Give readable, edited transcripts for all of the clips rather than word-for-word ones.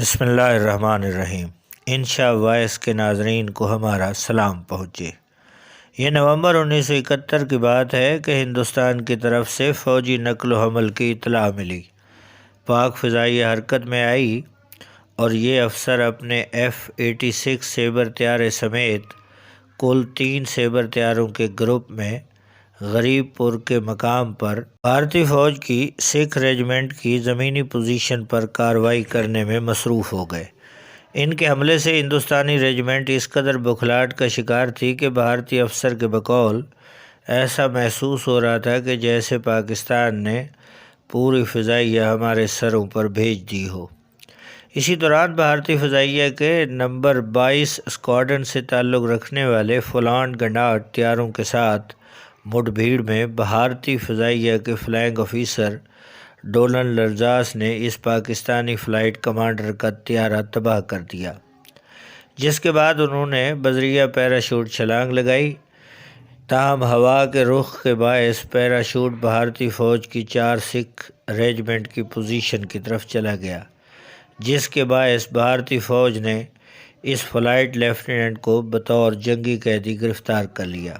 بسم اللہ الرحمن الرحیم۔ انشاء وائس کے ناظرین کو ہمارا سلام پہنچے۔ یہ نومبر 1971 کی بات ہے کہ ہندوستان کی طرف سے فوجی نقل و حمل کی اطلاع ملی۔ پاک فضائیہ حرکت میں آئی اور یہ افسر اپنے F-86 سیبر طیارے سمیت کل 3 سیبر طیاروں کے گروپ میں غریب پور کے مقام پر بھارتی فوج کی سکھ ریجمنٹ کی زمینی پوزیشن پر کارروائی کرنے میں مصروف ہو گئے۔ ان کے حملے سے ہندوستانی ریجمنٹ اس قدر بکھلاہٹ کا شکار تھی کہ بھارتی افسر کے بقول ایسا محسوس ہو رہا تھا کہ جیسے پاکستان نے پوری فضائیہ ہمارے سروں پر بھیج دی ہو۔ اسی دوران بھارتی فضائیہ کے نمبر 22 اسکواڈرن سے تعلق رکھنے والے فلانٹ گناٹ طیاروں کے ساتھ مڈ بھیڑ میں بھارتی فضائیہ کے فلائنگ آفیسر ڈولن لرزاس نے اس پاکستانی فلائٹ کمانڈر کا طیارہ تباہ کر دیا، جس کے بعد انہوں نے بذریعہ پیراشوٹ چھلانگ لگائی۔ تاہم ہوا کے رخ کے باعث پیراشوٹ بھارتی فوج کی 4 سکھ ریجمنٹ کی پوزیشن کی طرف چلا گیا، جس کے باعث بھارتی فوج نے اس فلائٹ لیفٹیننٹ کو بطور جنگی قیدی گرفتار کر لیا۔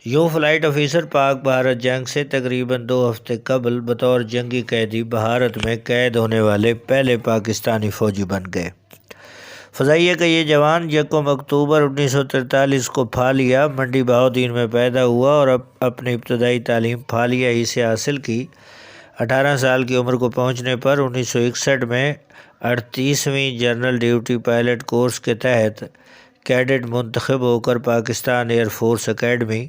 یوں فلائٹ آفیسر پاک بھارت جنگ سے تقریباً 2 ہفتے قبل بطور جنگی قیدی بھارت میں قید ہونے والے پہلے پاکستانی فوجی بن گئے۔ فضائیہ کا یہ جوان 1 اکتوبر 1943 کو پھالیا منڈی بہاؤدین میں پیدا ہوا اور اپنی ابتدائی تعلیم پھالیا ہی سے حاصل کی۔ 18 سال کی عمر کو پہنچنے پر 1961 میں 38ویں جنرل ڈیوٹی پائلٹ کورس کے تحت کیڈٹ منتخب ہو کر پاکستان ایئر فورس اکیڈمی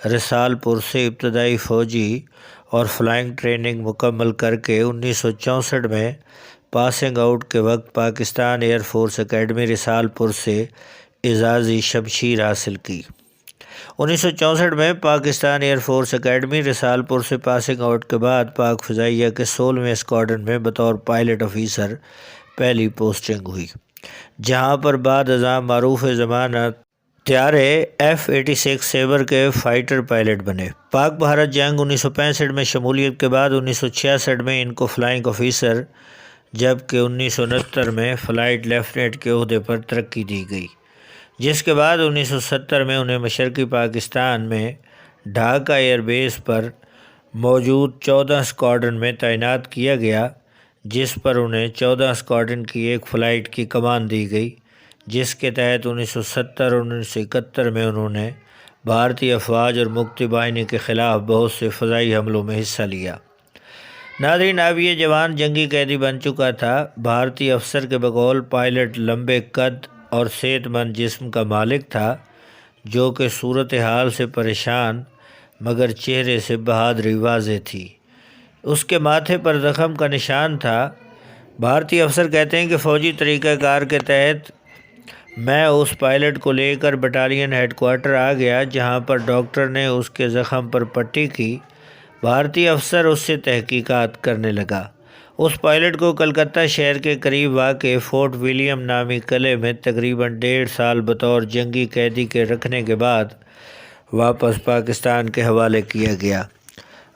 رسال پور سے ابتدائی فوجی اور فلائنگ ٹریننگ مکمل کر کے 1964 میں پاسنگ آؤٹ کے وقت پاکستان ایئر فورس اکیڈمی رسال پور سے اعزازی شمشیر حاصل کی۔ 1964 میں پاکستان ایئر فورس اکیڈمی رسال پور سے پاسنگ آؤٹ کے بعد پاک فضائیہ کے 16ویں اسکواڈرن میں بطور پائلٹ آفیسر پہلی پوسٹنگ ہوئی، جہاں پر بعد ازاں معروف زمانہ طیارے F-86 سیبر کے فائٹر پائلٹ بنے۔ پاک بھارت جنگ 1965 میں شمولیت کے بعد 1966 میں ان کو فلائنگ آفیسر جبکہ 1969 میں فلائٹ لیفٹیننٹ کے عہدے پر ترقی دی گئی، جس کے بعد 1970 میں انہیں مشرقی پاکستان میں ڈھاکہ ایئر بیس پر موجود 14 اسکواڈرن میں تعینات کیا گیا، جس پر انہیں 14 اسکواڈرن کی ایک فلائٹ کی کمان دی گئی، جس کے تحت 1970 اور 1971 میں انہوں نے بھارتی افواج اور مکتی باہنی کے خلاف بہت سے فضائی حملوں میں حصہ لیا۔ ناظرین، اب یہ جوان جنگی قیدی بن چکا تھا۔ بھارتی افسر کے بقول پائلٹ لمبے قد اور صحت مند جسم کا مالک تھا، جو کہ صورتحال سے پریشان مگر چہرے سے بہادری واضح تھی۔ اس کے ماتھے پر زخم کا نشان تھا۔ بھارتی افسر کہتے ہیں کہ فوجی طریقہ کار کے تحت میں اس پائلٹ کو لے کر بٹالین ہیڈ کوارٹر آ گیا، جہاں پر ڈاکٹر نے اس کے زخم پر پٹی کی۔ بھارتی افسر اس سے تحقیقات کرنے لگا۔ اس پائلٹ کو کلکتہ شہر کے قریب واقع فورٹ ولیم نامی قلعے میں تقریباً 1.5 سال بطور جنگی قیدی کے رکھنے کے بعد واپس پاکستان کے حوالے کیا گیا۔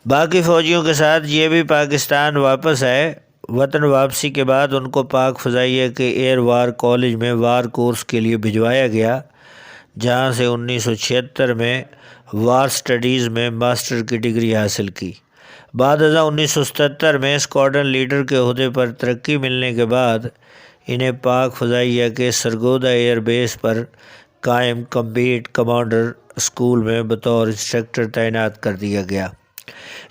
باقی فوجیوں کے ساتھ یہ بھی پاکستان واپس آئے۔ وطن واپسی کے بعد ان کو پاک فضائیہ کے ایئر وار کالج میں وار کورس کے لیے بھجوایا گیا، جہاں سے 1976 میں وار سٹڈیز میں ماسٹر کی ڈگری حاصل کی۔ بعد ازاں 1977 میں اسکواڈرن لیڈر کے عہدے پر ترقی ملنے کے بعد انہیں پاک فضائیہ کے سرگودا ایئر بیس پر قائم کمبیٹ کمانڈر اسکول میں بطور انسٹرکٹر تعینات کر دیا گیا۔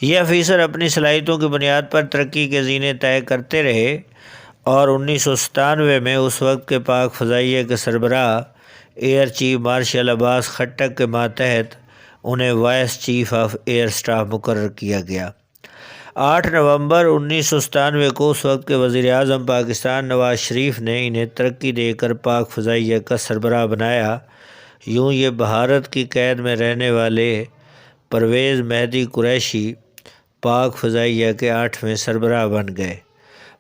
یہ آفیسر اپنی صلاحیتوں کی بنیاد پر ترقی کے زینے طے کرتے رہے اور 1997 میں اس وقت کے پاک فضائیہ کے سربراہ ایئر چیف مارشل عباس خٹک کے ماتحت انہیں vice chief of air staff مقرر کیا گیا۔ 8 نومبر 1997 کو اس وقت کے وزیر اعظم پاکستان نواز شریف نے انہیں ترقی دے کر پاک فضائیہ کا سربراہ بنایا۔ یوں یہ بھارت کی قید میں رہنے والے پرویز مہدی قریشی پاک فضائیہ کے 8ویں سربراہ بن گئے۔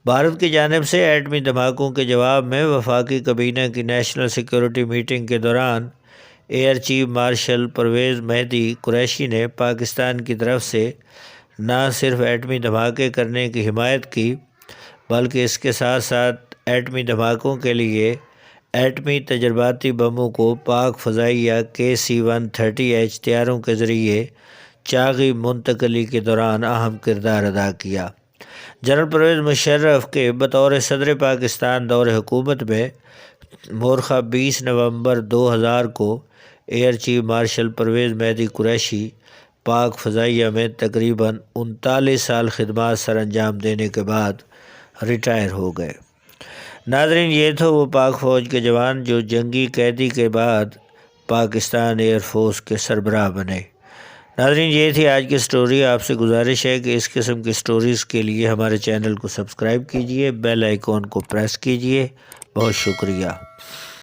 بھارت کی جانب سے ایٹمی دھماکوں کے جواب میں وفاقی کابینہ کی نیشنل سیکیورٹی میٹنگ کے دوران ایئر چیف مارشل پرویز مہدی قریشی نے پاکستان کی طرف سے نہ صرف ایٹمی دھماکے کرنے کی حمایت کی بلکہ اس کے ساتھ ساتھ ایٹمی دھماکوں کے لیے ایٹمی تجرباتی بموں کو پاک فضائیہ KC-130H طیاروں کے ذریعے چاغی منتقلی کے دوران اہم کردار ادا کیا۔ جنرل پرویز مشرف کے بطور صدر پاکستان دور حکومت میں مورخہ 20 نومبر 2000 کو ایئر چیف مارشل پرویز مہدی قریشی پاک فضائیہ میں تقریباً 39 سال خدمات سر انجام دینے کے بعد ریٹائر ہو گئے۔ ناظرین، یہ تھے وہ پاک فوج کے جوان جو جنگی قیدی کے بعد پاکستان ایئر فورس کے سربراہ بنے۔ ناظرین، یہ تھی آج کی سٹوری۔ آپ سے گزارش ہے کہ اس قسم کی سٹوریز کے لیے ہمارے چینل کو سبسکرائب کیجئے، بیل آئیکن کو پریس کیجئے۔ بہت شکریہ۔